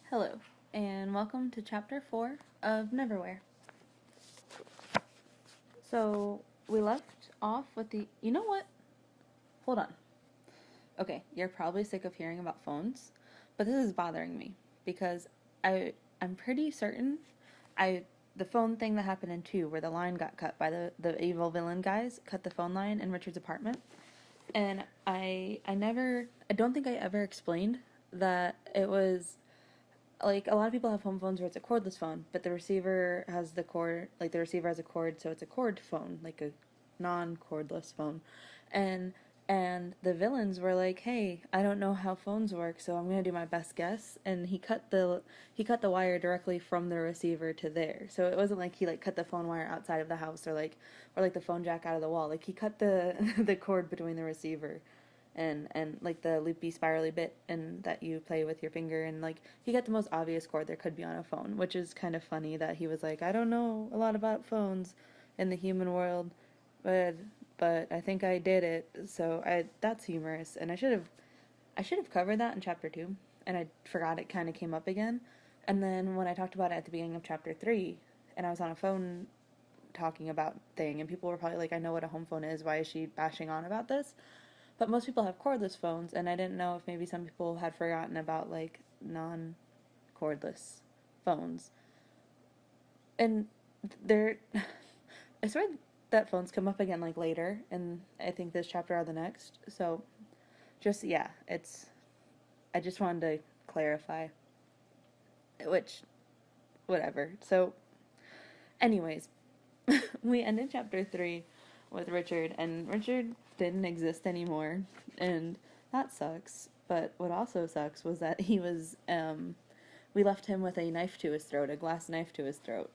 Hello, and welcome to Chapter 4 of Neverwhere. So, we left off with the. You know what? Hold on. Okay, you're probably sick of hearing about phones, but this is bothering me because I'm pretty certain the phone thing that happened in 2 where the line got cut by the evil villain guys cut the phone line in Richard's apartment. And I don't think I ever explained that it was like a lot of people have home phones where it's a cordless phone, but the receiver has the cord, like the receiver has a cord, so it's a cord phone, like a non-cordless phone. And the villains were like, "Hey, I don't know how phones work, so I'm going to do my best guess." And he cut the wire directly from the receiver to there. So it wasn't like he like cut the phone wire outside of the house or like the phone jack out of the wall. Like he cut the the cord between the receiver and like the loopy spirally bit and that you play with your finger, and like he got the most obvious cord there could be on a phone, which is kind of funny that he was like, I don't know a lot about phones in the human world, but I think I did it. So that's humorous, and I should have covered that in chapter 2, and I forgot it kind of came up again. And then when I talked about it at the beginning of chapter 3 and I was on a phone talking about thing, and people were probably like, I know what a home phone is, why is she bashing on about this? But most people have cordless phones, and I didn't know if maybe some people had forgotten about like non-cordless phones. And they're, I swear that phones come up again like later, and I think this chapter or the next. So just yeah, I just wanted to clarify, which whatever. So, anyways, we ended chapter 3 with Richard, and Richard didn't exist anymore, and that sucks. But what also sucks was that we left him with a knife to his throat, a glass knife to his throat.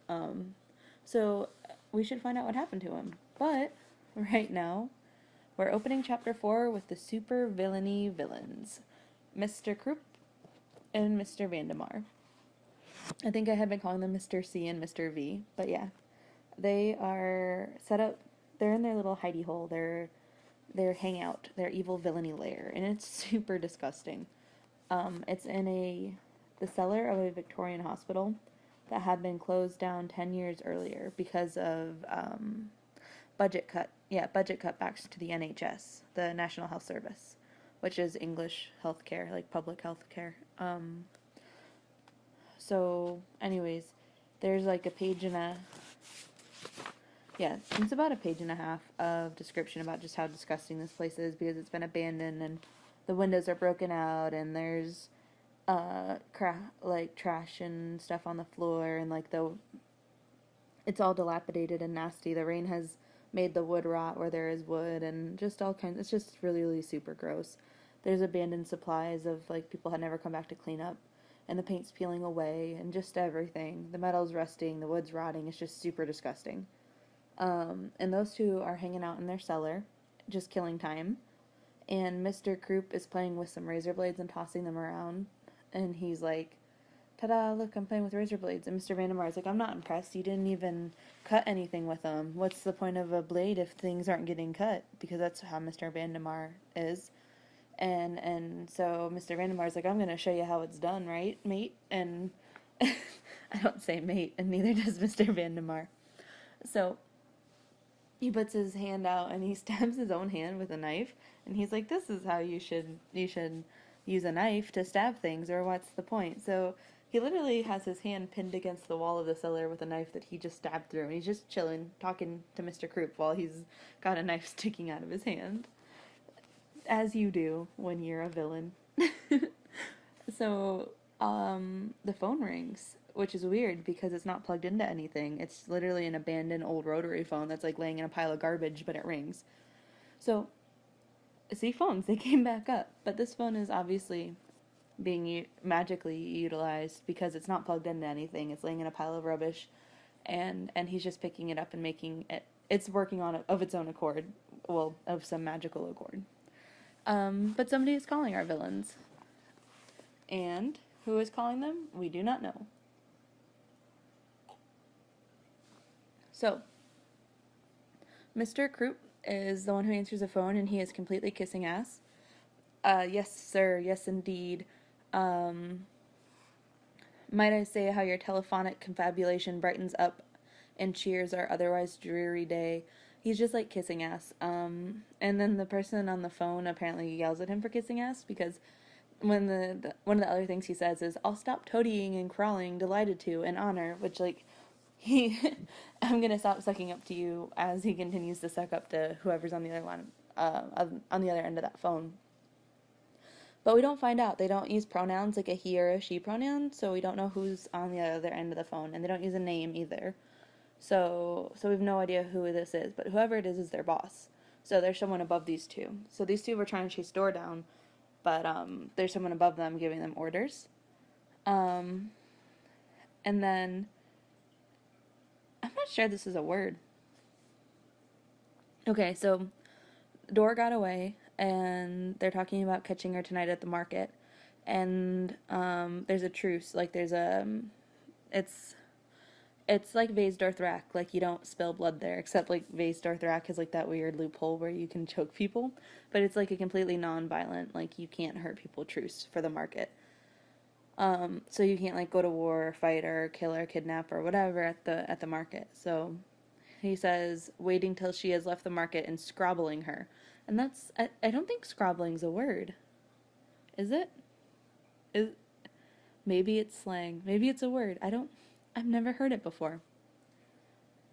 So we should find out what happened to him. But right now, we're opening chapter 4 with the super villainy villains, Mr. Krupp and Mr. Vandemar. I think I had been calling them Mr. C and Mr. V, but yeah, they are set up. They're in their little hidey hole. Their hangout, their evil villainy lair, and it's super disgusting. It's in the cellar of a Victorian hospital that had been closed down 10 years earlier because of budget cutbacks to the NHS, the National Health Service, which is English healthcare, like public healthcare. So, anyways, there's like a page and a yeah, it's about a page and a half of description about just how disgusting this place is because it's been abandoned and the windows are broken out and there's like trash and stuff on the floor, and like it's all dilapidated and nasty. The rain has made the wood rot where there is wood, and just all kinds. It's just really, really super gross. There's abandoned supplies of like people had never come back to clean up, and the paint's peeling away, and just everything. The metal's rusting, the wood's rotting. It's just super disgusting. And those two are hanging out in their cellar, just killing time. And Mr. Krupp is playing with some razor blades and tossing them around. And he's like, ta-da, look, I'm playing with razor blades. And Mr. Vandemar is like, I'm not impressed. You didn't even cut anything with them. What's the point of a blade if things aren't getting cut? Because that's how Mr. Vandemar is. And so Mr. Vandemar is like, I'm going to show you how it's done, right, mate? And I don't say mate, and neither does Mr. Vandemar. So he puts his hand out and he stabs his own hand with a knife, and he's like, this is how you should use a knife to stab things, or what's the point? So he literally has his hand pinned against the wall of the cellar with a knife that he just stabbed through, and he's just chilling, talking to Mr. Krupp while he's got a knife sticking out of his hand, as you do when you're a villain. So the phone rings, which is weird because it's not plugged into anything. It's literally an abandoned old rotary phone that's like laying in a pile of garbage, but it rings. So, see, phones, they came back up. But this phone is obviously being magically utilized because it's not plugged into anything. It's laying in a pile of rubbish, and he's just picking it up and making it. It's working on it of its own accord. Well, of some magical accord. But somebody is calling our villains. And who is calling them? We do not know. So, Mr. Krupp is the one who answers the phone, and he is completely kissing ass. Yes, sir. Yes, indeed. Might I say how your telephonic confabulation brightens up and cheers our otherwise dreary day? He's just like kissing ass. And then the person on the phone apparently yells at him for kissing ass because when the one of the other things he says is, "I'll stop toadying and crawling, delighted to, in honor," which like he, I'm gonna stop sucking up to you as he continues to suck up to whoever's on the other line, on the other end of that phone. But we don't find out. They don't use pronouns like a he or a she pronoun, so we don't know who's on the other end of the phone, and they don't use a name either. So we have no idea who this is, but whoever it is their boss. So there's someone above these two. So these two were trying to chase Door down, but there's someone above them giving them orders. And then I'm not sure this is a word. Okay, so Door got away, and they're talking about catching her tonight at the market. And there's a truce. Like there's a, it's like Vase Dorthrak. Like you don't spill blood there, except like Vase Dorthrak has like that weird loophole where you can choke people. But it's like a completely non-violent, like you can't hurt people truce for the market. So you can't like go to war or fight or kill or kidnap or whatever at the market. So he says, waiting till she has left the market and scrobbling her. And that's, I don't think scrobbling's a word. Is it? Is, maybe it's slang. Maybe it's a word. I've never heard it before.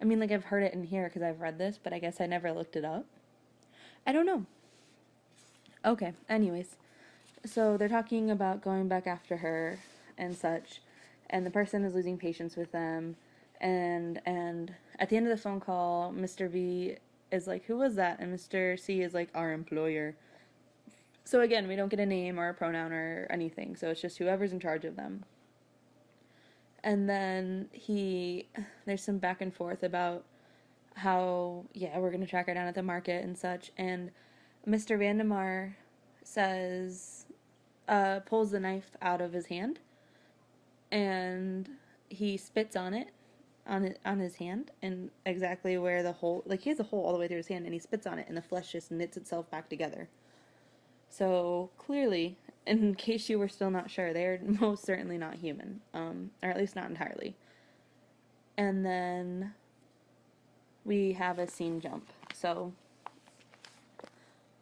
I mean, like I've heard it in here because I've read this, but I guess I never looked it up. I don't know. Okay, anyways. So they're talking about going back after her and such, and the person is losing patience with them, and at the end of the phone call, Mr. V is like, "Who was that?" And Mr. C is like, "Our employer." So again, we don't get a name or a pronoun or anything, so it's just whoever's in charge of them. And then there's some back and forth about how, yeah, we're gonna track her down at the market and such, and Mr. Vandemar says, pulls the knife out of his hand, and he spits on it, on his hand, and exactly where the hole, like he has a hole all the way through his hand, and he spits on it, and the flesh just knits itself back together. So clearly, in case you were still not sure, they're most certainly not human, or at least not entirely. And then we have a scene jump. So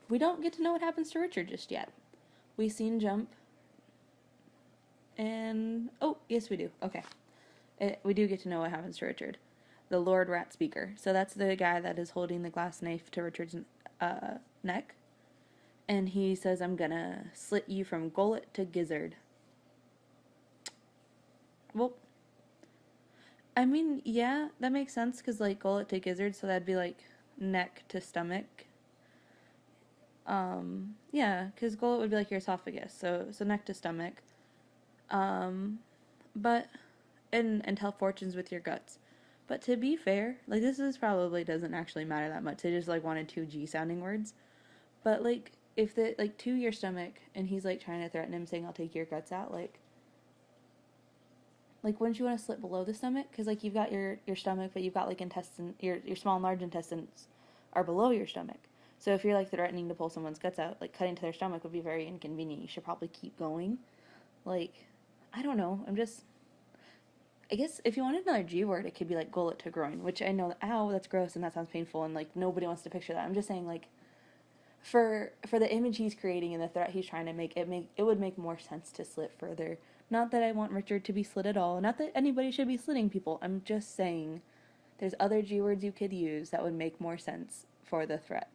we don't get to know what happens to Richard just yet. We scene jump, and oh, yes, we do. Okay, we do get to know what happens to Richard, the Lord Rat Speaker. So that's the guy that is holding the glass knife to Richard's neck, and he says, "I'm gonna slit you from gullet to gizzard." Well, I mean, yeah, that makes sense because like gullet to gizzard, so that'd be like neck to stomach. Yeah, because gullet would be like your esophagus, so neck to stomach. But and tell fortunes with your guts. But to be fair, like this is probably doesn't actually matter that much. They just like wanted two G sounding words. But like if the like to your stomach and he's like trying to threaten him saying I'll take your guts out, like wouldn't you want to slit below the stomach? Because like you've got your stomach, but you've got like intestine, your small and large intestines are below your stomach. So if you're like threatening to pull someone's guts out, like cutting to their stomach would be very inconvenient. You should probably keep going. Like, I don't know. I guess if you wanted another G word, it could be like gullet to groin, which I know, ow, that's gross and that sounds painful and like nobody wants to picture that. I'm just saying like, for the image he's creating and the threat he's trying to make, it would make more sense to slit further. Not that I want Richard to be slit at all. Not that anybody should be slitting people. I'm just saying there's other G words you could use that would make more sense for the threat.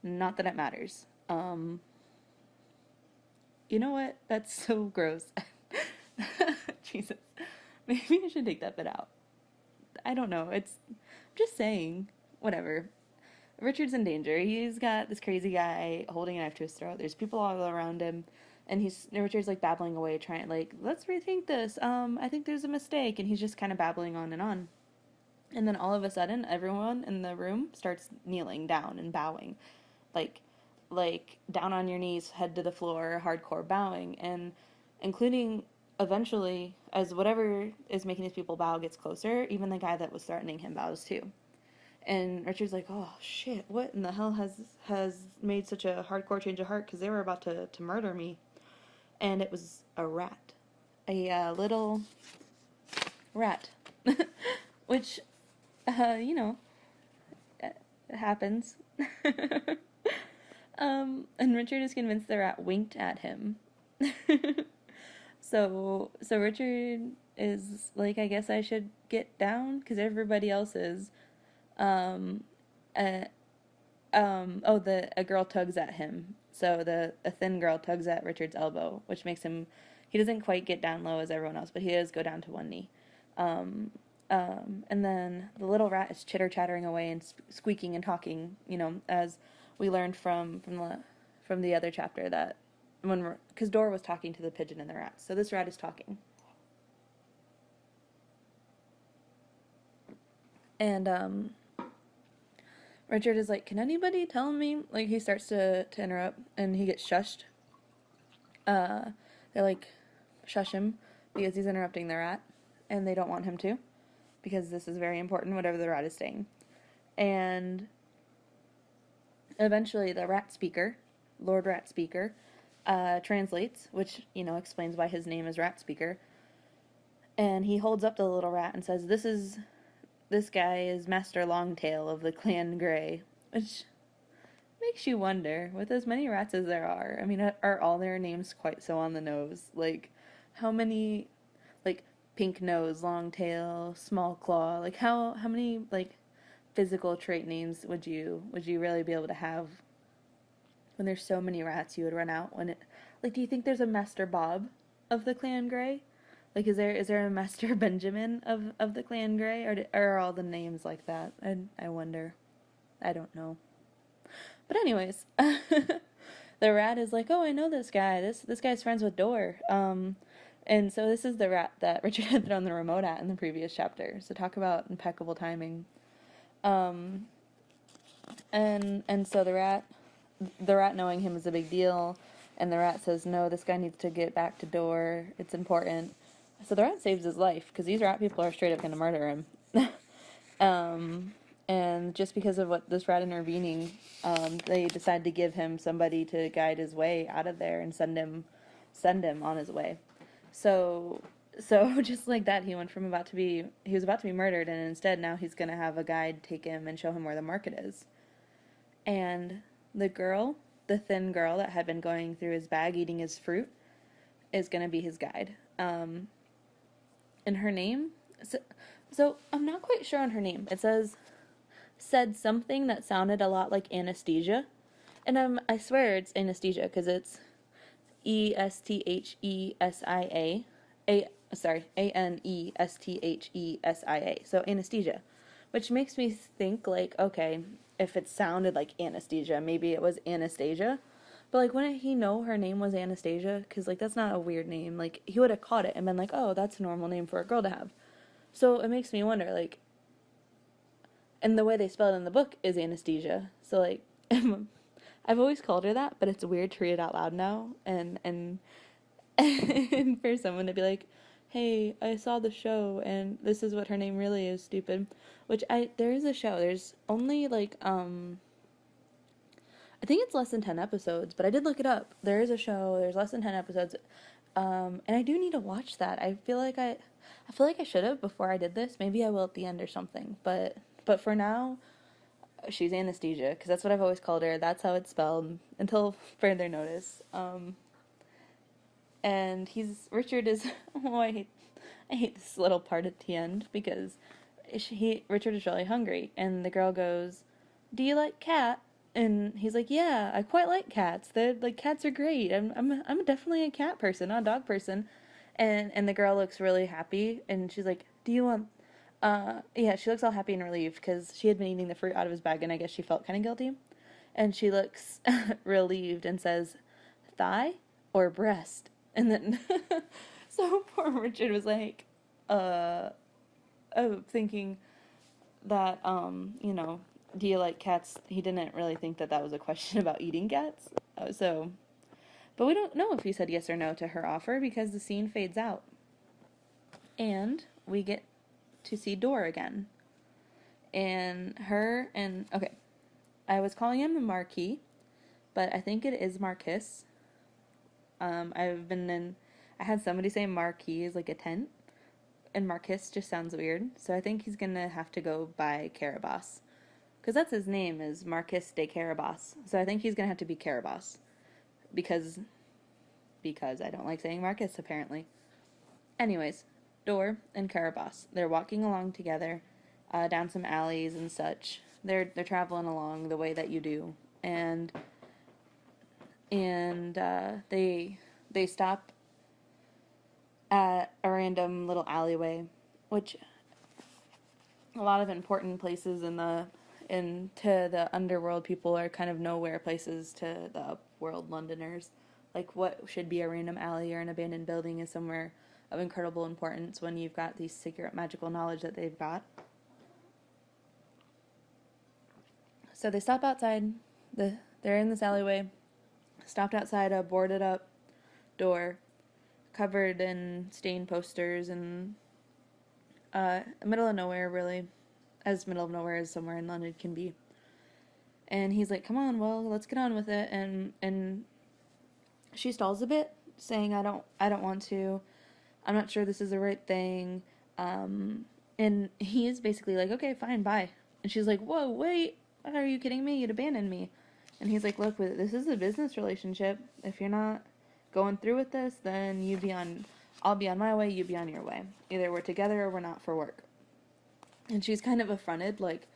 Not that it matters. You know what? That's so gross. Jesus. Maybe I should take that bit out. I don't know. I'm just saying. Whatever. Richard's in danger. He's got this crazy guy holding a knife to his throat. There's people all around him. And Richard's like babbling away, trying like, let's rethink this. I think there's a mistake. And he's just kind of babbling on and on. And then all of a sudden, everyone in the room starts kneeling down and bowing. Like down on your knees, head to the floor, hardcore bowing. And including eventually, as whatever is making these people bow gets closer, even the guy that was threatening him bows too. And Richard's like, oh shit, what in the hell has made such a hardcore change of heart? Because they were about to murder me. And it was a rat. little rat, which, you know, happens. And Richard is convinced the rat winked at him. So Richard is like, I guess I should get down because everybody else is. Um, uh, a girl tugs at him. So a thin girl tugs at Richard's elbow, which makes him, he doesn't quite get down low as everyone else, but he does go down to one knee. And then the little rat is chitter chattering away and squeaking and talking, you know, as we learned from the other chapter that because Dora was talking to the pigeon and the rat, so this rat is talking. And Richard is like, can anybody tell me? Like, he starts to interrupt, and he gets shushed. They, like, shush him because he's interrupting the rat, and they don't want him to, because this is very important, whatever the rat is saying. And eventually the rat speaker, Lord Rat Speaker, translates, which, you know, explains why his name is Rat Speaker. And he holds up the little rat and says, this guy is Master Longtail of the Clan Grey, which makes you wonder, with as many rats as there are, I mean, are all their names quite so on the nose? Like, how many, like, Pink Nose, Long Tail, Small Claw, like, how many, like, physical trait names would you really be able to have when there's so many rats you would run out when it, like, do you think there's a Master Bob of the Clan Grey? Like, is there a Master Benjamin of the Clan Grey, or are all the names like that? I wonder. I don't know. But anyways, the rat is like, oh, I know this guy. This guy's friends with Dor. And so this is the rat that Richard had thrown the remote at in the previous chapter. So talk about impeccable timing. And so the rat knowing him is a big deal, and the rat says, no, this guy needs to get back to Dor. It's important. So the rat saves his life, because these rat people are straight up going to murder him. And just because of what this rat intervening, they decide to give him somebody to guide his way out of there and send him on his way. So just like that, he was about to be murdered, and instead now he's going to have a guide take him and show him where the market is. And the thin girl that had been going through his bag eating his fruit, is going to be his guide. And her name, so I'm not quite sure on her name. It said something that sounded a lot like anesthesia, and I swear it's anesthesia because it's Esthesia, Anesthesia. So anesthesia, which makes me think, like, okay, if it sounded like anesthesia, maybe it was Anastasia. But, like, wouldn't he know her name was Anastasia? Because, like, that's not a weird name. Like, he would have caught it and been like, oh, that's a normal name for a girl to have. So it makes me wonder, like, and the way they spell it in the book is Anastasia. So, like, I've always called her that, but it's weird to read it out loud now. And and for someone to be like, hey, I saw the show, and this is what her name really is, stupid. Which there is a show. There's only, like, I think it's less than 10 episodes, but I did look it up. There is a show, there's less than 10 episodes, and I do need to watch that. I feel like I should have before I did this. Maybe I will at the end or something, but for now, she's Anastasia, because that's what I've always called her. That's how it's spelled, until further notice. And Richard is, oh, I hate this little part at the end, because Richard is really hungry, and the girl goes, do you like cat? And he's like, yeah, I quite like cats. They're, like, cats are great. I'm definitely a cat person, not a dog person. And the girl looks really happy, and she's like, do you want, yeah, she looks all happy and relieved, because she had been eating the fruit out of his bag, and I guess she felt kind of guilty. And she looks relieved and says, thigh or breast? And then, so poor Richard was like, thinking that, you know, do you like cats? He didn't really think that was a question about eating cats. But we don't know if he said yes or no to her offer, because the scene fades out. And we get to see Dor again. And okay, I was calling him the Marquis, but I think it is Marcus. I I had somebody say marquee is like a tent, and Marcus just sounds weird. So I think he's gonna have to go by Carabas, because that's his name is Marcus de Carabas. So I think he's gonna have to be Carabas, because I don't like saying Marcus apparently. Anyways, Dor and Carabas, they're walking along together, down some alleys and such. They're traveling along the way that you do, and they stop at a random little alleyway, which a lot of important places into the underworld people are kind of nowhere places to the upworld Londoners. Like what should be a random alley or an abandoned building is somewhere of incredible importance when you've got these secret magical knowledge that they've got. So they stop outside. They're in this alleyway. Stopped outside a boarded up door, covered in stained posters and middle of nowhere, really, as middle of nowhere as somewhere in London can be. And he's like, "Come on, well, let's get on with it." And she stalls a bit, saying, "I don't want to. I'm not sure this is the right thing." And he is basically like, "Okay, fine, bye." And she's like, "Whoa, wait, are you kidding me? You'd abandon me." And he's like, "Look, this is a business relationship. If you're not going through with this, then I'll be on my way, you be on your way. Either we're together or we're not for work." And she's kind of affronted, like,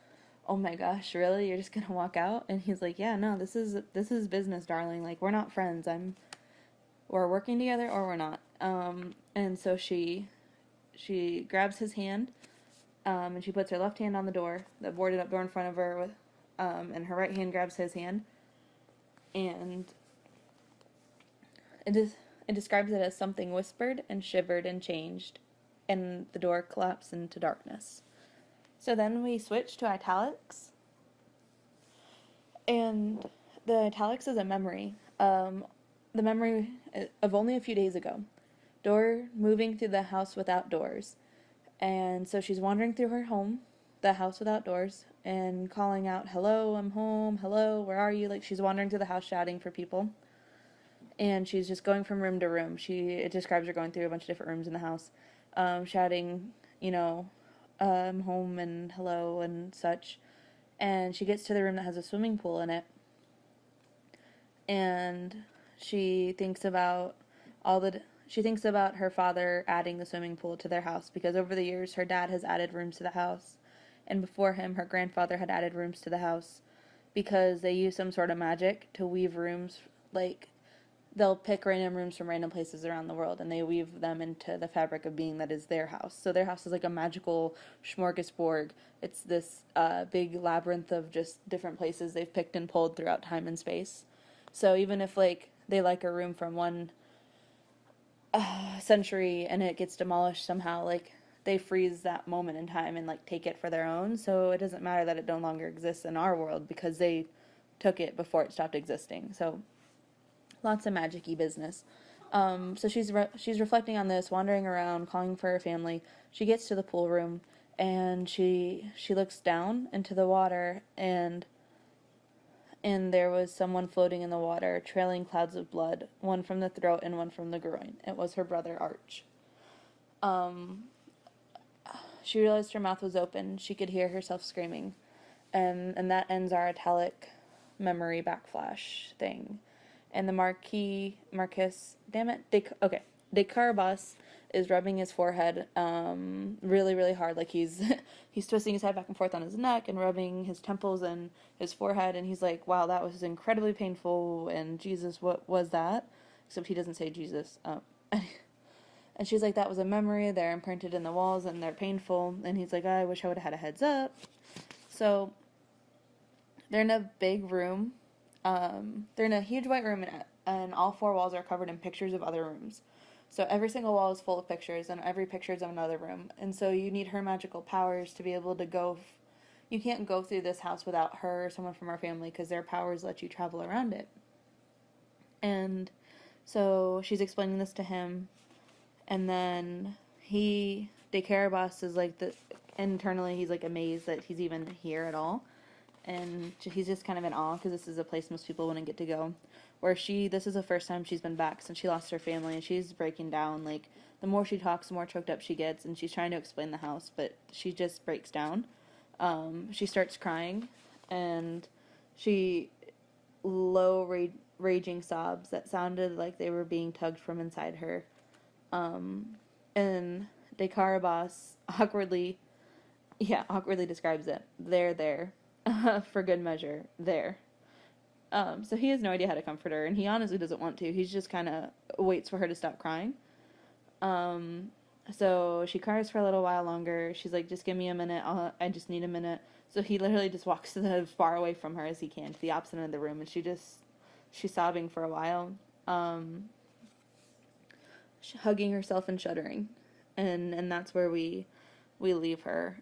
"Oh my gosh, really? You're just gonna walk out?" And he's like, "Yeah, no, this is business, darling. Like, we're not friends. We're working together or we're not." And so she grabs his hand, and she puts her left hand on the door, the boarded up door in front of her, with, and her right hand grabs his hand, and it describes it as something whispered and shivered and changed, and the door collapsed into darkness. So then we switch to italics, and the italics is a memory. The memory of only a few days ago. Dor moving through the house without doors. And so she's wandering through her home, the house without doors, and calling out, "Hello, I'm home. Hello, where are you?" Like, she's wandering through the house shouting for people. And she's just going from room to room. It describes her going through a bunch of different rooms in the house, shouting, home and hello and such. And she gets to the room that has a swimming pool in it. And she thinks about her father adding the swimming pool to their house, because over the years her dad has added rooms to the house, and before him her grandfather had added rooms to the house, because they use some sort of magic to weave rooms. Like, they'll pick random rooms from random places around the world, and they weave them into the fabric of being that is their house. So their house is like a magical smorgasbord. It's this big labyrinth of just different places they've picked and pulled throughout time and space. So even if, like, they like a room from one century and it gets demolished somehow, like, they freeze that moment in time and, like, take it for their own. So it doesn't matter that it no longer exists in our world, because they took it before it stopped existing. So lots of magic-y business. So she's reflecting on this, wandering around, calling for her family. She gets to the pool room, and she looks down into the water, and there was someone floating in the water, trailing clouds of blood, one from the throat and one from the groin. It was her brother Arch. She realized her mouth was open. She could hear herself screaming. And that ends our italic memory backflash thing. And the Marquis, De Carabas is rubbing his forehead really, really hard. Like, he's twisting his head back and forth on his neck and rubbing his temples and his forehead. And he's like, "Wow, that was incredibly painful. And Jesus, what was that?" Except he doesn't say Jesus. And she's like, "That was a memory. They're imprinted in the walls and they're painful." And he's like, "I wish I would have had a heads up." So they're in a big room. They're in a huge white room, and all four walls are covered in pictures of other rooms. So every single wall is full of pictures, and every picture is of another room. And so you need her magical powers to be able to go. You can't go through this house without her or someone from our family, because their powers let you travel around it. And so she's explaining this to him, and then De Carabas is like, internally he's like amazed that he's even here at all. And he's just kind of in awe, because this is a place most people wouldn't get to go. where this is the first time she's been back since she lost her family, and she's breaking down. Like, the more she talks, the more choked up she gets, and she's trying to explain the house, but she just breaks down. She starts crying, and she raging sobs that sounded like they were being tugged from inside her. And Dakar boss awkwardly describes it. They're there. For good measure. There. So he has no idea how to comfort her, and he honestly doesn't want to. He's just kind of waits for her to stop crying. So she cries for a little while longer. She's like, just give me a minute. I just need a minute. So he literally just walks as far away from her as he can to the opposite end of the room, and she's sobbing for a while, hugging herself and shuddering, and that's where we leave her,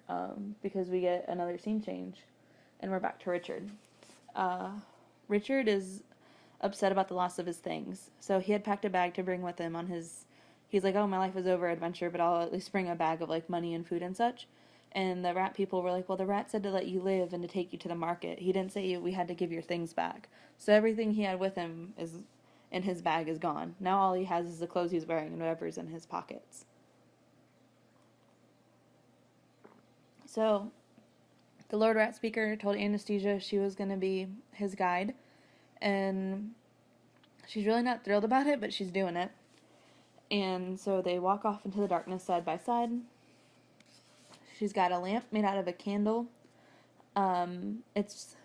because we get another scene change, and we're back to Richard. Richard is upset about the loss of his things, so he had packed a bag to bring with him on his. He's like, oh, my life is over adventure, but I'll at least bring a bag of like money and food and such. And the rat people were like, well, the rat said to let you live and to take you to the market. He didn't say we had to give your things back. So everything he had with him in his bag is gone. Now all he has is the clothes he's wearing and whatever's in his pockets. So the Lord Rat Speaker told Anastasia she was going to be his guide. And she's really not thrilled about it, but she's doing it. And so they walk off into the darkness side by side. She's got a lamp made out of a candle. It's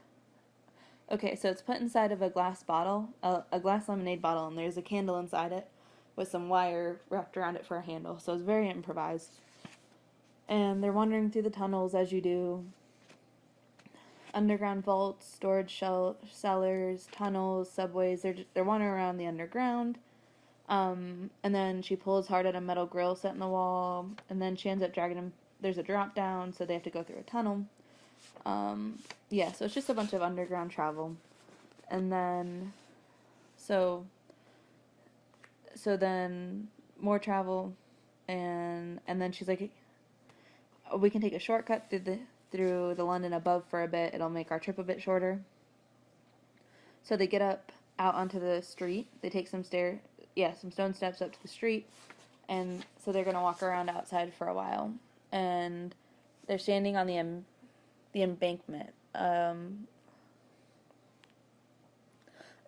put inside of a glass bottle, a glass lemonade bottle, and there's a candle inside it with some wire wrapped around it for a handle. So it's very improvised. And they're wandering through the tunnels as you do. Underground vaults, storage cellars, tunnels, subways. They're wandering around the underground. And then she pulls hard at a metal grill set in the wall, and then she ends up dragging him. There's a drop down, so they have to go through a tunnel. So it's just a bunch of underground travel. And then, so then more travel, and then she's like, we can take a shortcut through the London above for a bit. It'll make our trip a bit shorter. So they get out onto the street. They take some stone steps up to the street, and so they're gonna walk around outside for a while. And they're standing on the embankment.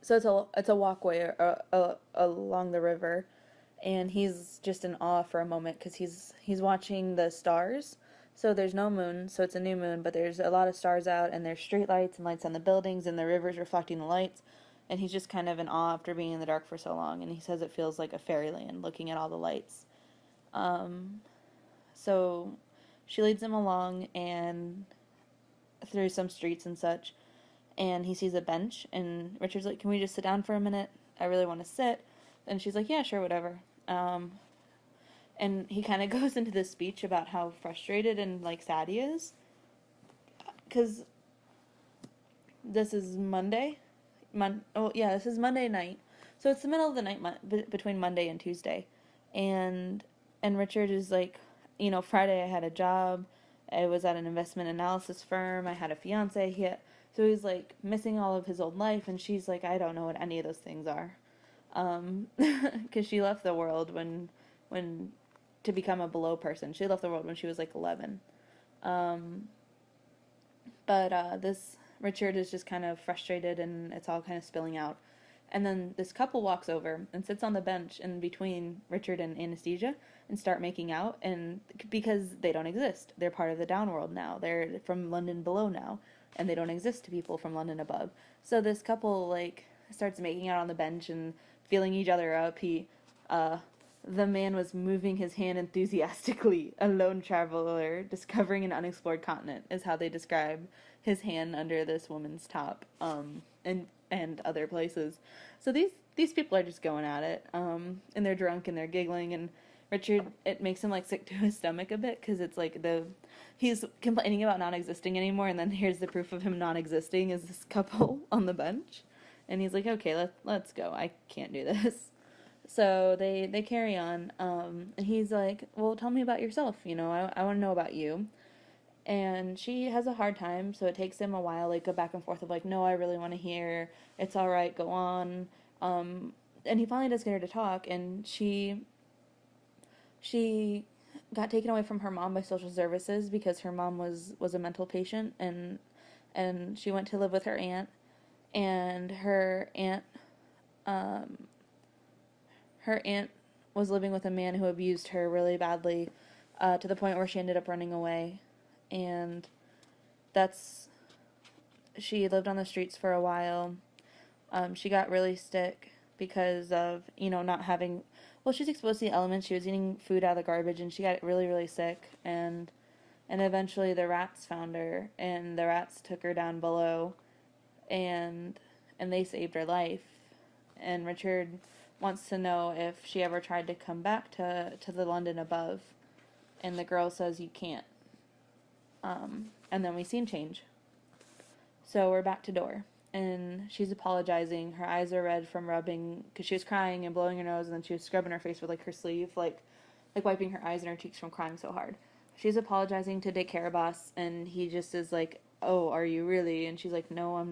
So it's a walkway along the river, and he's just in awe for a moment because he's watching the stars. So there's no moon, so it's a new moon, but there's a lot of stars out, and there's street lights and lights on the buildings, and the river's reflecting the lights. And he's just kind of in awe after being in the dark for so long, and he says it feels like a fairyland looking at all the lights. So she leads him along and through some streets and such, and he sees a bench, and Richard's like, can we just sit down for a minute? I really want to sit. And she's like, yeah, sure, whatever. And he kind of goes into this speech about how frustrated and like sad he is, because this is Monday. This is Monday night. So it's the middle of the night between Monday and Tuesday. And Richard is like, Friday I had a job. I was at an investment analysis firm. I had a fiance. So he's like missing all of his old life. And she's like, I don't know what any of those things are. Because she left the world when to become a below person. She left the world when she was like 11. This Richard is just kind of frustrated, and it's all kind of spilling out. And then this couple walks over and sits on the bench in between Richard and Anastasia and start making out, and because they don't exist. They're part of the downworld now. They're from London below now, and they don't exist to people from London above. So this couple like starts making out on the bench and feeling each other up. The man was moving his hand enthusiastically. A lone traveler discovering an unexplored continent is how they describe his hand under this woman's top, and other places. So these people are just going at it, and they're drunk and they're giggling, and Richard, it makes him like sick to his stomach a bit, because it's like he's complaining about not existing anymore, and then here's the proof of him not existing is this couple on the bench, and he's like, okay, let's go. I can't do this. So they carry on, and he's like, well, tell me about yourself. I want to know about you. And she has a hard time, so it takes him a while, like, go back and forth of, like, no, I really want to hear, it's all right, go on. And he finally does get her to talk, and she got taken away from her mom by social services because her mom was a mental patient, and she went to live with her aunt, and um, her aunt was living with a man who abused her really badly, to the point where she ended up running away, and that's she lived on the streets for a while. She got really sick because of, not having, well, she's exposed to the elements. She was eating food out of the garbage, and she got really, really sick. And eventually the rats found her, and the rats took her down below, and they saved her life. And Richard wants to know if she ever tried to come back to the London above, and the girl says you can't. And then we scene change. So we're back to Dor, and she's apologizing. Her eyes are red from rubbing, because she was crying and blowing her nose, and then she was scrubbing her face with, like, her sleeve, like wiping her eyes and her cheeks from crying so hard. She's apologizing to Dick Carabas, and he just is like, oh, are you really? And she's like, no, I'm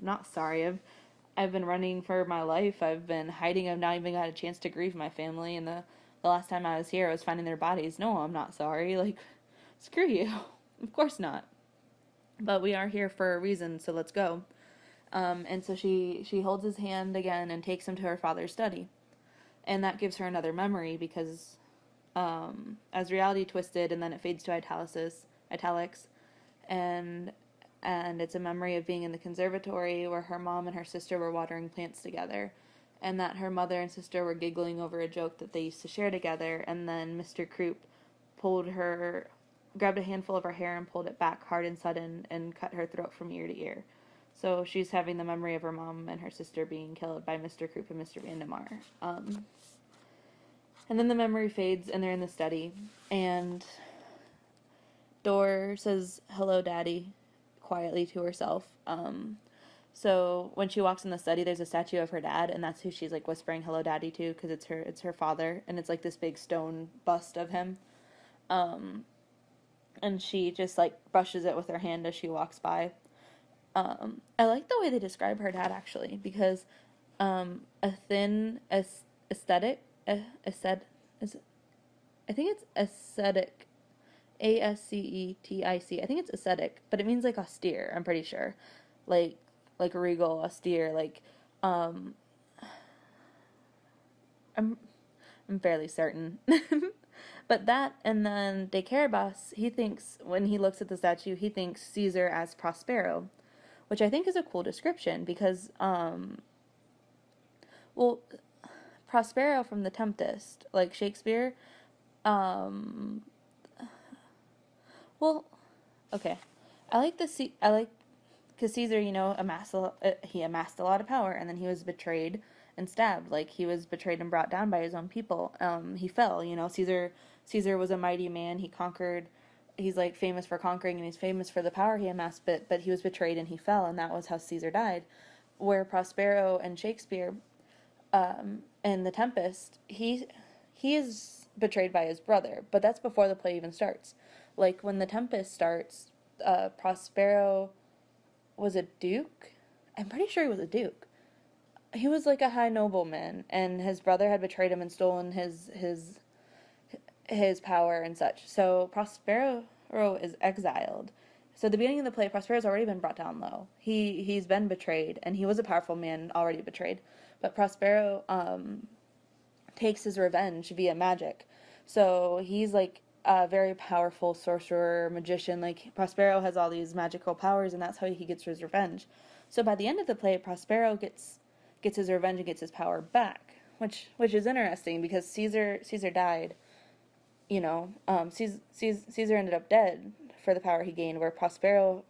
not sorry. I've been running for my life. I've been hiding. I've not even got a chance to grieve my family, and the last time I was here, I was finding their bodies. No, I'm not sorry. Like, screw you. Of course not. But we are here for a reason, so let's go. And so she holds his hand again and takes him to her father's study. And that gives her another memory because as reality twisted, and then it fades to italics, and it's a memory of being in the conservatory where her mom and her sister were watering plants together, and that her mother and sister were giggling over a joke that they used to share together, and then Mr. Croup grabbed a handful of her hair and pulled it back hard and sudden and cut her throat from ear to ear. So she's having the memory of her mom and her sister being killed by Mr. Croup and Mr. Vandemar. And then the memory fades, and they're in the study, and Dor says, hello, Daddy, quietly to herself. So when she walks in the study, there's a statue of her dad, and that's who she's, like, whispering hello, Daddy, to, because it's her father, and it's, like, this big stone bust of him. And she just, like, brushes it with her hand as she walks by. I like the way they describe her dad, actually, because a thin aesthetic, I think it's ascetic, ASCETIC. I think it's ascetic, but it means, like, austere, I'm pretty sure. Like regal, austere, like, I'm fairly certain. But that, and then De Carabas, he thinks, when he looks at the statue, he thinks Caesar as Prospero, which I think is a cool description, because, well, Prospero from The Tempest, like Shakespeare, well, okay, because Caesar, he amassed a lot of power, and then he was betrayed and stabbed, like, he was betrayed and brought down by his own people. He fell, Caesar was a mighty man. He conquered. He's, like, famous for conquering, and he's famous for the power he amassed, but he was betrayed and he fell, and that was how Caesar died. Where Prospero and Shakespeare, in The Tempest, he is betrayed by his brother, but that's before the play even starts. Like, when The Tempest starts, Prospero was a duke. I'm pretty sure he was a duke. He was, like, a high nobleman, and his brother had betrayed him and stolen his power and such. So Prospero is exiled. So at the beginning of the play, Prospero's already been brought down low. He's been betrayed, and he was a powerful man already betrayed. But Prospero takes his revenge via magic. So he's, like, a very powerful sorcerer, magician. Like, Prospero has all these magical powers, and that's how he gets his revenge. So by the end of the play, Prospero gets his revenge and gets his power back, which is interesting, because Caesar died. Caesar ended up dead for the power he gained, where Prospero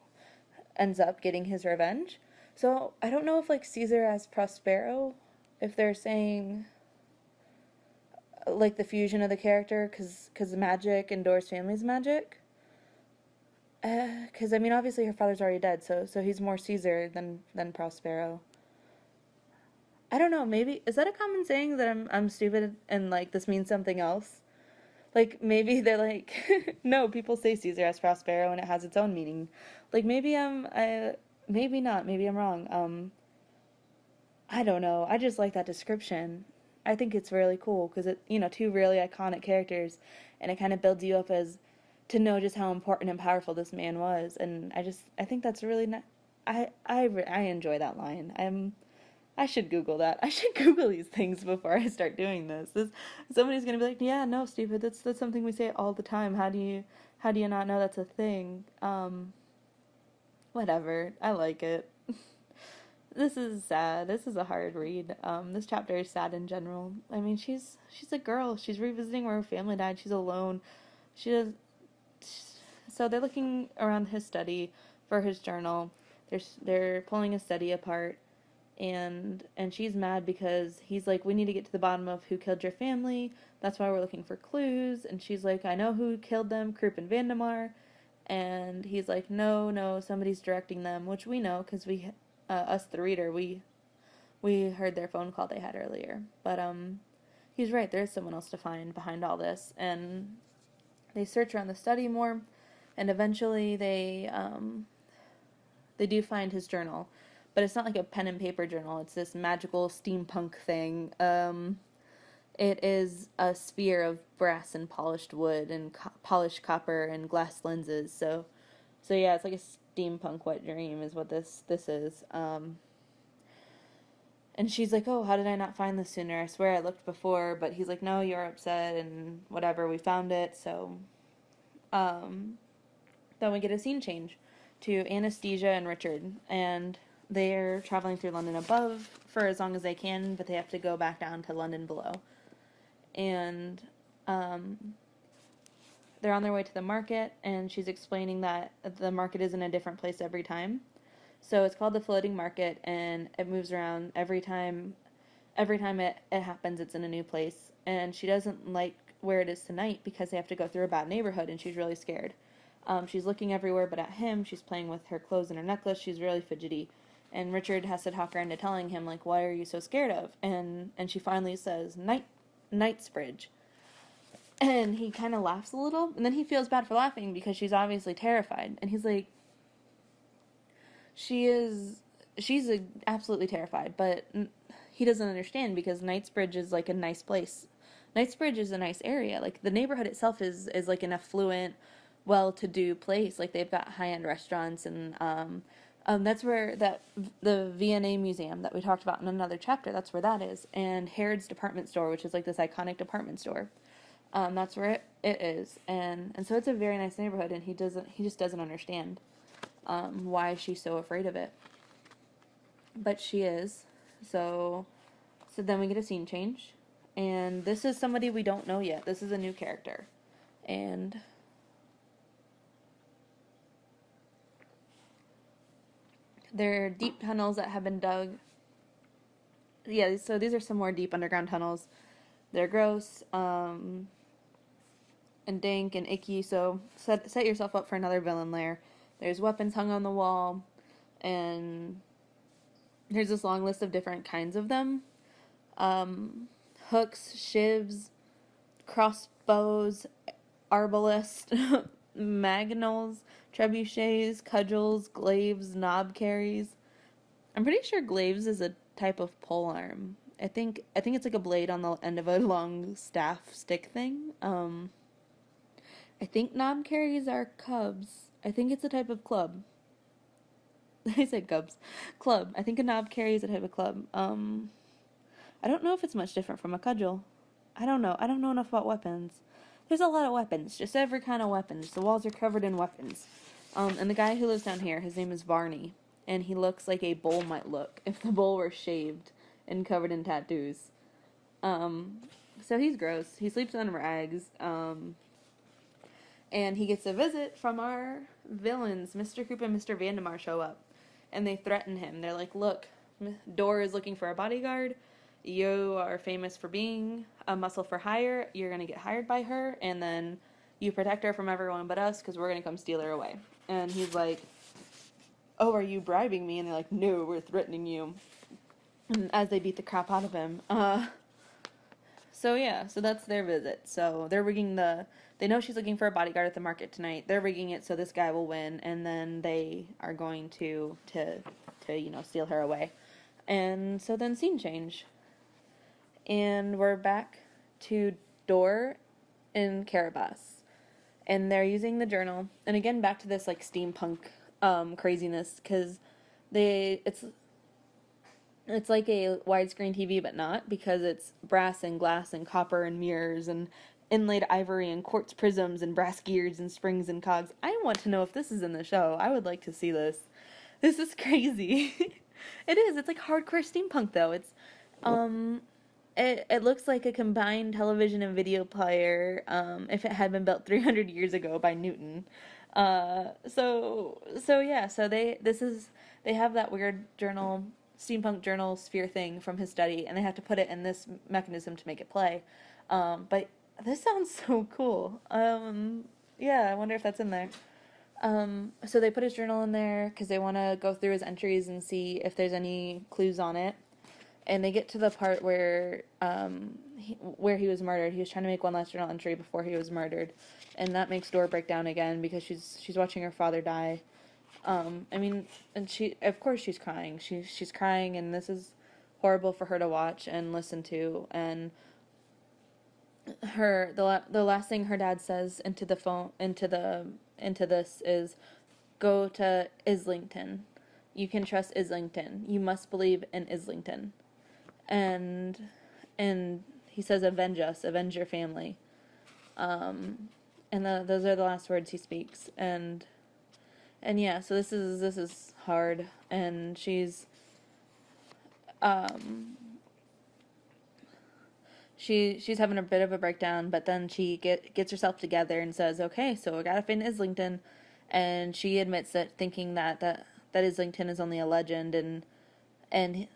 ends up getting his revenge. So I don't know if, like, Caesar as Prospero, if they're saying, like, the fusion of the character, because magic and Dor's family's magic. Because, I mean, obviously her father's already dead, so he's more Caesar than Prospero. I don't know, maybe, is that a common saying that I'm stupid and, like, this means something else? Like, maybe they're like, no, people say Caesar as Prospero and it has its own meaning. Like, maybe maybe not, maybe I'm wrong. I don't know. I just like that description. I think it's really cool because it, two really iconic characters, and it kind of builds you up as to know just how important and powerful this man was. And I think that's really not. I enjoy that line. I should Google that. I should Google these things before I start doing this. Somebody's gonna be like, yeah, no, stupid. That's something we say all the time. How do you not know that's a thing? Whatever. I like it. This is sad. This is a hard read. This chapter is sad in general. I mean, she's a girl. She's revisiting where her family died. She's alone. She does. So they're looking around his study for his journal. They're pulling his study apart, and she's mad because he's like, we need to get to the bottom of who killed your family. That's why we're looking for clues. And she's like, I know who killed them, Krupp and Vandemar. And he's like, no, somebody's directing them, which we know because us, the reader, we heard their phone call they had earlier. But he's right. There is someone else to find behind all this, and they search around the study more, and eventually they do find his journal, but it's not like a pen and paper journal. It's this magical steampunk thing. It is a sphere of brass and polished wood and polished copper and glass lenses. So yeah, it's like a steampunk wet dream is what this is. And she's like, oh, how did I not find this sooner? I swear I looked before. But he's like, no, you're upset and whatever. We found it. So then we get a scene change to Anastasia and Richard, and they're traveling through London above for as long as they can, but they have to go back down to London below. And they're on their way to the market, and she's explaining that the market is in a different place every time. So it's called the floating market, and it moves around every time. Every time it happens, it's in a new place. And she doesn't like where it is tonight because they have to go through a bad neighborhood, and she's really scared. She's looking everywhere but at him. She's playing with her clothes and her necklace. She's really fidgety. And Richard has to talk her into telling him, like, what are you so scared of? And she finally says, Knightsbridge. And he kind of laughs a little, and then he feels bad for laughing because she's obviously terrified. And he's like, she's absolutely terrified, but he doesn't understand because Knightsbridge is like a nice place. Knightsbridge is a nice area. Like, the neighborhood itself is like an affluent, well-to-do place. Like, they've got high-end restaurants, and that's where the V&A museum that we talked about in another chapter, that's where that is. And Harrods department store, which is like this iconic department store. That's where it is. And so it's a very nice neighborhood, and he just doesn't understand why she's so afraid of it. But she is. So then we get a scene change. And this is somebody we don't know yet. This is a new character. And there are deep tunnels that have been dug. Yeah, so these are some more deep underground tunnels. They're gross, and dank and icky, so set yourself up for another villain lair. There's weapons hung on the wall, and there's this long list of different kinds of them. Hooks, shivs, crossbows, arbalists, magnals, trebuchets, cudgels, glaives, knob carries. I'm pretty sure glaives is a type of polearm. I think it's like a blade on the end of a long staff stick thing. I think knob carries are cubs. I think it's a type of club. I said cubs. Club. I think a knob carry is a type of club. I don't know if it's much different from a cudgel. I don't know. I don't know enough about weapons. There's a lot of weapons. Just every kind of weapons. The walls are covered in weapons. And the guy who lives down here, his name is Varney. And he looks like a bull might look if the bull were shaved and covered in tattoos. So he's gross. He sleeps on rags. And he gets a visit from our villains. Mr. Krupp and Mr. Vandemar show up. And they threaten him. They're like, look, Dora is looking for a bodyguard. You are famous for being a muscle for hire. You're going to get hired by her. And then you protect her from everyone but us because we're going to come steal her away. And he's like, oh, are you bribing me? And they're like, no, we're threatening you. And as they beat the crap out of him. So that's their visit. So they're rigging they know she's looking for a bodyguard at the market tonight. They're rigging it so this guy will win, and then they are going to steal her away. And so then scene change. And we're back to Dor and Carabas. And they're using the journal. And again, back to this like steampunk craziness, because it's like a widescreen TV, but not, because it's brass and glass and copper and mirrors and inlaid ivory and quartz prisms and brass gears and springs and cogs. I want to know if this is in the show. I would like to see this. This is crazy. It is. It's like hardcore steampunk though. Um it looks like a combined television and video player, if it had been built 300 years ago by Newton. So yeah, so they have that weird journal, steampunk journal sphere thing from his study, and they have to put it in this mechanism to make it play. But this sounds so cool. Yeah, I wonder if that's in there. So they put his journal in there because they want to go through his entries and see if there's any clues on it. And they get to the part where he was murdered. He was trying to make one last journal entry before he was murdered, and that makes Dora break down again because she's watching her father die. I mean, and of course she's crying. She's crying, and this is horrible for her to watch and listen to. And the last thing her dad says into this is, "Go to Islington. You can trust Islington. You must believe in Islington." And he says, "Avenge us, avenge your family." And those are the last words he speaks. And yeah, so this is hard, and she's having a bit of a breakdown, but then she gets herself together and says, "Okay, so I gotta find Islington," and she admits that thinking that Islington is only a legend, and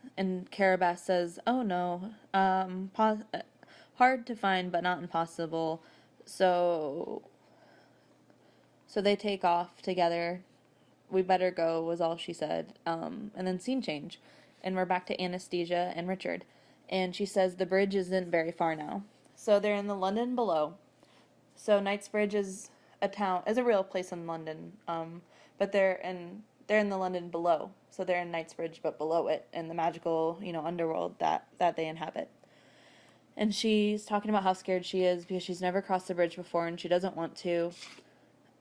Carabas says, "Oh no, hard to find but not impossible." So they take off together. "We better go," was all she said. And then scene change, and we're back to Anastasia and Richard, and she says the bridge isn't very far now. So they're in the London below. So Knightsbridge is a real place in London, but they're in the London below. So they're in Knightsbridge, but below it, in the magical, underworld that they inhabit. And she's talking about how scared she is because she's never crossed the bridge before and she doesn't want to.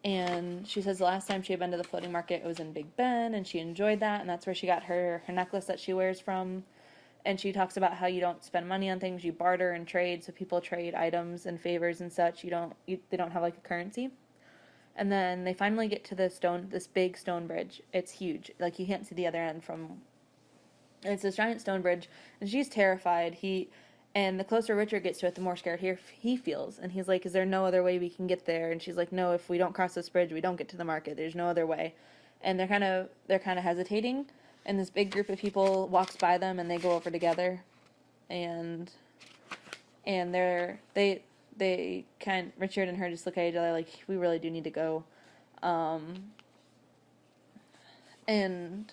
And she says the last time she had been to the floating market, it was in Big Ben, and she enjoyed that, and that's where she got her necklace that she wears from. And she talks about how you don't spend money on things, you barter and trade, so people trade items and favors and such. They don't have like a currency. And then they finally get to this big stone bridge. It's huge. Like, you can't see the other end it's this giant stone bridge, and she's terrified. And the closer Richard gets to it, the more scared he feels. And he's like, "Is there no other way we can get there?" And she's like, "No, if we don't cross this bridge, we don't get to the market. There's no other way." And they're kind of hesitating, and this big group of people walks by them, and they go over together. And Richard and her just look at each other like, "We really do need to go." And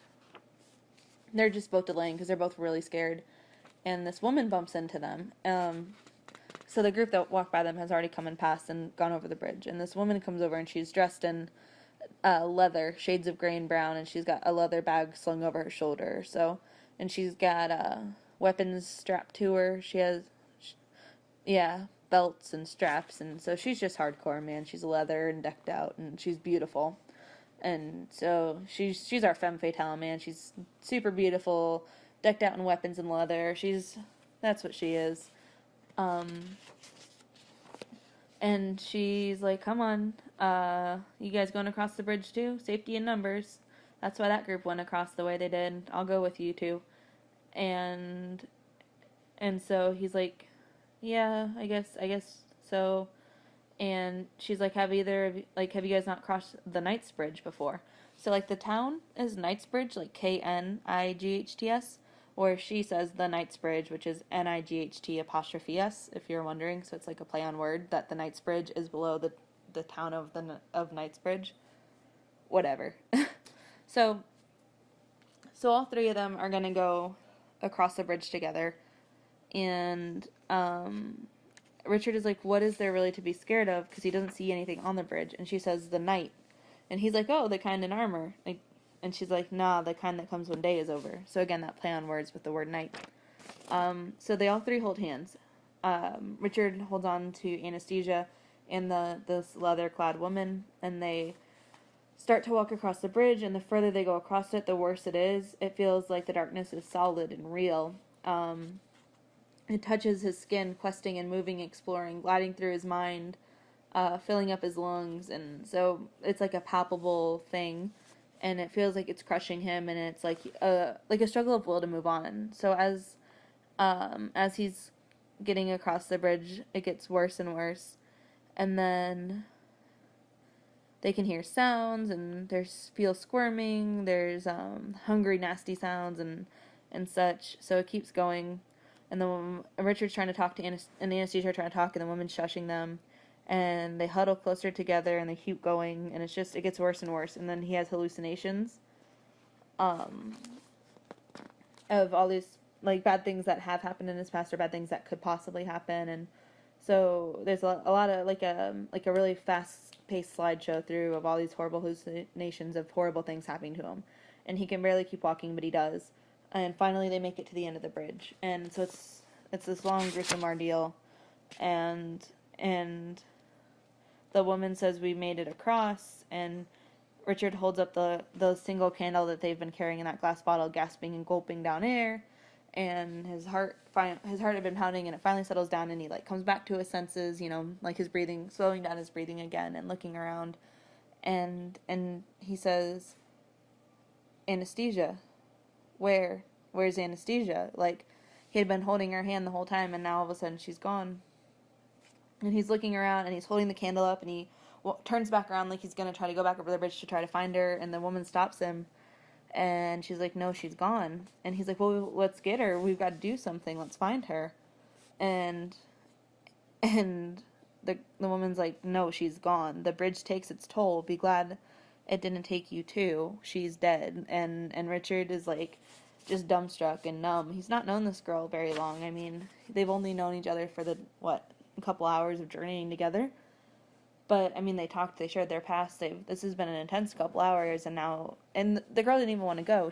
they're just both delaying because they're both really scared. And this woman bumps into them. So the group that walked by them has already come and passed and gone over the bridge. And this woman comes over, and she's dressed in leather, shades of gray and brown, and she's got a leather bag slung over her shoulder. And she's got weapons strapped to her. She has, belts and straps, and so she's just hardcore, man. She's leather and decked out, and she's beautiful. And so she's our femme fatale, man. She's super beautiful, decked out in weapons and leather. That's what she is. And she's like, "Come on, you guys going across the bridge too? Safety in numbers. That's why that group went across the way they did. I'll go with you too." And so he's like, "Yeah, I guess so." And she's like, "Have you guys not crossed the Knightsbridge before?" So like the town is Knightsbridge, like Knights, where she says the Knightsbridge, which is Night''s, if you're wondering. So it's like a play on word that the Knightsbridge is below the town of Knightsbridge. Whatever. So all three of them are gonna go across the bridge together, and Richard is like, "What is there really to be scared of?" Because he doesn't see anything on the bridge. And she says, "The knight." And he's like, "Oh, the kind in armor." Like, And she's like, nah, the kind that comes when day is over. So again, that play on words with the word night. So they all three hold hands. Richard holds on to Anastasia and this leather-clad woman, and they start to walk across the bridge, and the further they go across it, the worse it is. It feels like the darkness is solid and real. It touches his skin, questing and moving, exploring, gliding through his mind, filling up his lungs, and so it's like a palpable thing, and it feels like it's crushing him, and it's like a struggle of will to move on. So as he's getting across the bridge, it gets worse and worse, and then they can hear sounds, and there's feel squirming. There's hungry, nasty sounds and such. So it keeps going, and Richard's trying to talk to and Anastasia are trying to talk, and the woman's shushing them, and they huddle closer together, and they keep going, and it gets worse and worse, and then he has hallucinations, of all these like bad things that have happened in his past or bad things that could possibly happen, and so there's a lot of like a really fast-paced slideshow through of all these horrible hallucinations of horrible things happening to him, and he can barely keep walking, but he does. And finally, they make it to the end of the bridge, and so it's this long, gruesome ordeal, and the woman says we made it across, and Richard holds up the single candle that they've been carrying in that glass bottle, gasping and gulping down air. And his heart had been pounding, and it finally settles down, and he like comes back to his senses, like his breathing, slowing down his breathing again, and looking around, and he says, Anastasia, where's Anastasia? Like, he had been holding her hand the whole time, and now all of a sudden she's gone. And he's looking around, and he's holding the candle up, and he turns back around like he's gonna try to go back over the bridge to try to find her, and the woman stops him. And she's like, no, she's gone. And he's like, well, let's get her. We've got to do something. Let's find her. And the woman's like, no, she's gone. The bridge takes its toll. Be glad it didn't take you too. She's dead. And Richard is like just dumbstruck and numb. He's not known this girl very long. I mean, they've only known each other for a couple hours of journeying together. But, I mean, they talked, they shared their past, this has been an intense couple hours, and the girl didn't even want to go.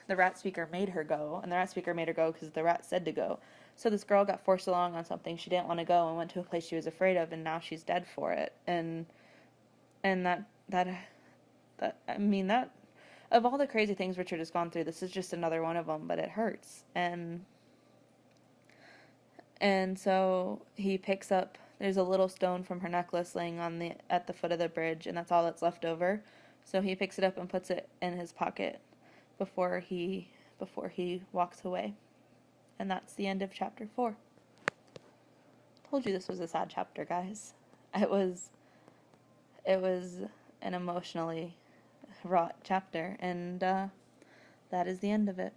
The rat speaker made her go, and the rat speaker made her go because the rat said to go. So this girl got forced along on something she didn't want to go, and went to a place she was afraid of, and now she's dead for it. And that, I mean, that, of all the crazy things Richard has gone through, this is just another one of them, but it hurts. And so he picks up, there's a little stone from her necklace laying at the foot of the bridge, and that's all that's left over. So he picks it up and puts it in his pocket before he walks away. And that's the end of chapter 4. Told you this was a sad chapter, guys. It was an emotionally wrought chapter, and that is the end of it.